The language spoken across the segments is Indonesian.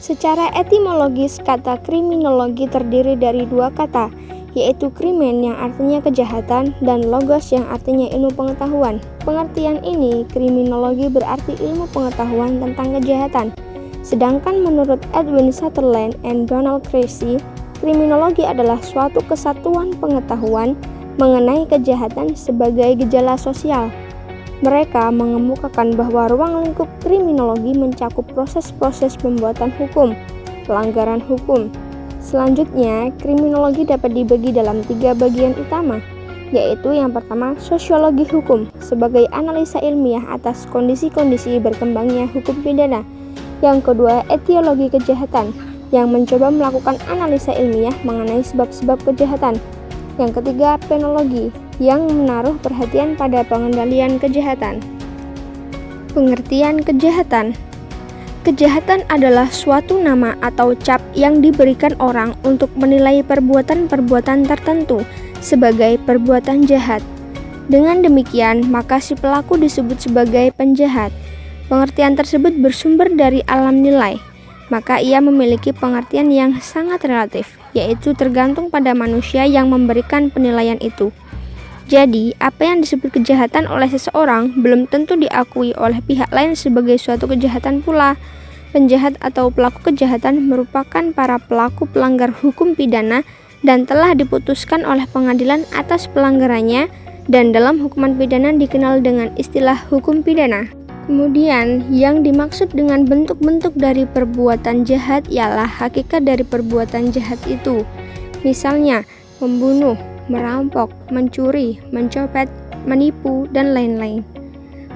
Secara etimologis, kata kriminologi terdiri dari dua kata, yaitu krimen yang artinya kejahatan dan logos yang artinya ilmu pengetahuan. Pengertian ini, kriminologi berarti ilmu pengetahuan tentang kejahatan. Sedangkan menurut Edwin Sutherland and Donald Creasy, kriminologi adalah suatu kesatuan pengetahuan mengenai kejahatan sebagai gejala sosial. Mereka mengemukakan bahwa ruang lingkup kriminologi mencakup proses-proses pembuatan hukum, pelanggaran hukum. Selanjutnya, kriminologi dapat dibagi dalam 3 bagian utama, yaitu yang pertama, sosiologi hukum sebagai analisa ilmiah atas kondisi-kondisi berkembangnya hukum pidana. Yang kedua, etiologi kejahatan yang mencoba melakukan analisa ilmiah mengenai sebab-sebab kejahatan. Yang ketiga, penologi yang menaruh perhatian pada pengendalian kejahatan. Pengertian kejahatan. Kejahatan adalah suatu nama atau cap yang diberikan orang untuk menilai perbuatan-perbuatan tertentu sebagai perbuatan jahat. Dengan demikian, maka si pelaku disebut sebagai penjahat. Pengertian tersebut bersumber dari alam nilai, maka ia memiliki pengertian yang sangat relatif, yaitu tergantung pada manusia yang memberikan penilaian itu. Jadi, apa yang disebut kejahatan oleh seseorang belum tentu diakui oleh pihak lain sebagai suatu kejahatan pula. Penjahat atau pelaku kejahatan merupakan para pelaku pelanggar hukum pidana dan telah diputuskan oleh pengadilan atas pelanggarannya, dan dalam hukuman pidana dikenal dengan istilah hukum pidana. Kemudian, yang dimaksud dengan bentuk-bentuk dari perbuatan jahat ialah hakikat dari perbuatan jahat itu. Misalnya, membunuh, merampok, mencuri, mencopet, menipu, dan lain-lain.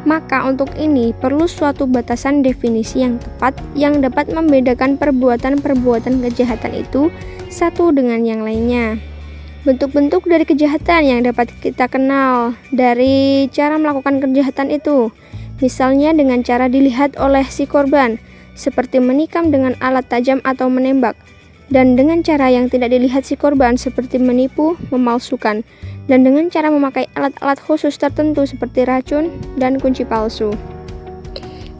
Maka untuk ini perlu suatu batasan definisi yang tepat yang dapat membedakan perbuatan-perbuatan kejahatan itu satu dengan yang lainnya. Bentuk-bentuk dari kejahatan yang dapat kita kenal dari cara melakukan kejahatan itu, misalnya dengan cara dilihat oleh si korban, seperti menikam dengan alat tajam atau menembak, dan dengan cara yang tidak dilihat si korban seperti menipu, memalsukan, dan dengan cara memakai alat-alat khusus tertentu seperti racun dan kunci palsu.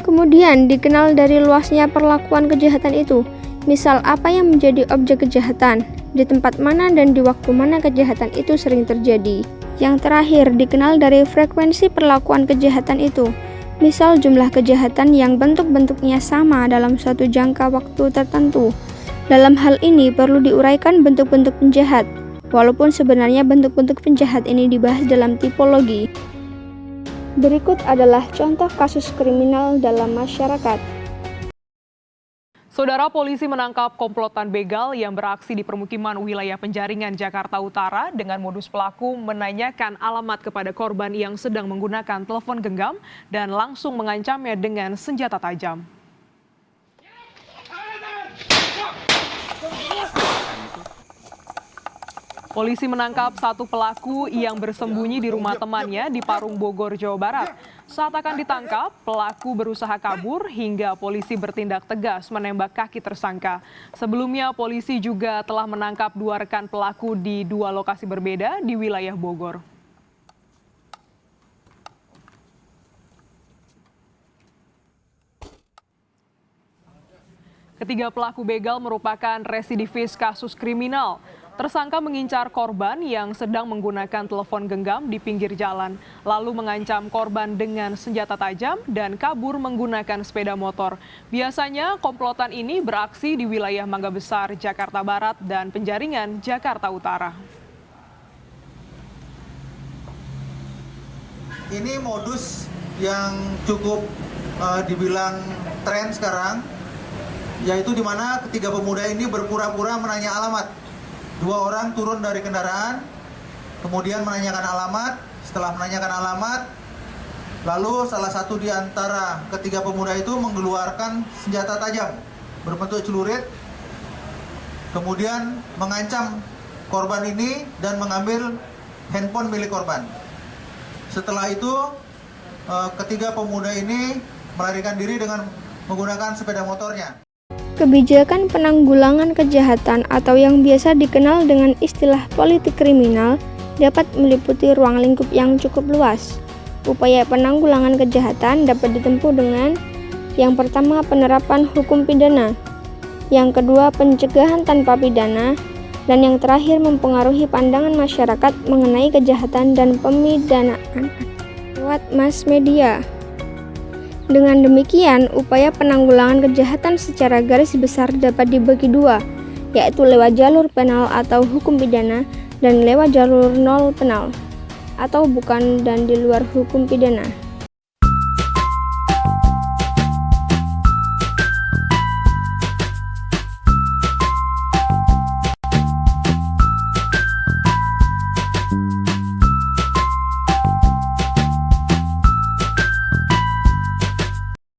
Kemudian dikenal dari luasnya perlakuan kejahatan itu, misal apa yang menjadi objek kejahatan, di tempat mana dan di waktu mana kejahatan itu sering terjadi. Yang terakhir dikenal dari frekuensi perlakuan kejahatan itu, misal jumlah kejahatan yang bentuk-bentuknya sama dalam suatu jangka waktu tertentu. Dalam hal ini perlu diuraikan bentuk-bentuk penjahat, walaupun sebenarnya bentuk-bentuk penjahat ini dibahas dalam tipologi. Berikut adalah contoh kasus kriminal dalam masyarakat. Saudara, polisi menangkap komplotan begal yang beraksi di permukiman wilayah Penjaringan, Jakarta Utara dengan modus pelaku menanyakan alamat kepada korban yang sedang menggunakan telepon genggam dan langsung mengancamnya dengan senjata tajam. Polisi menangkap satu pelaku yang bersembunyi di rumah temannya di Parung, Bogor, Jawa Barat. Saat akan ditangkap, pelaku berusaha kabur hingga polisi bertindak tegas menembak kaki tersangka. Sebelumnya, polisi juga telah menangkap 2 rekan pelaku di 2 lokasi berbeda di wilayah Bogor. Ketiga pelaku begal merupakan residivis kasus kriminal. Tersangka mengincar korban yang sedang menggunakan telepon genggam di pinggir jalan, lalu mengancam korban dengan senjata tajam dan kabur menggunakan sepeda motor. Biasanya komplotan ini beraksi di wilayah Mangga Besar, Jakarta Barat, dan Penjaringan, Jakarta Utara. Ini modus yang cukup dibilang tren sekarang, yaitu di mana ketiga pemuda ini berpura-pura menanya alamat. 2 orang turun dari kendaraan, kemudian menanyakan alamat. Setelah menanyakan alamat, lalu salah satu di antara ketiga pemuda itu mengeluarkan senjata tajam berbentuk celurit, kemudian mengancam korban ini dan mengambil handphone milik korban. Setelah itu, ketiga pemuda ini melarikan diri dengan menggunakan sepeda motornya. Kebijakan penanggulangan kejahatan atau yang biasa dikenal dengan istilah politik kriminal dapat meliputi ruang lingkup yang cukup luas. Upaya penanggulangan kejahatan dapat ditempuh dengan yang pertama, penerapan hukum pidana. yang kedua pencegahan tanpa pidana, dan yang terakhir mempengaruhi pandangan masyarakat mengenai kejahatan dan pemidanaan lewat mass media. Dengan demikian, upaya penanggulangan kejahatan secara garis besar dapat dibagi dua, yaitu lewat jalur penal atau hukum pidana dan lewat jalur non penal atau bukan dan di luar hukum pidana.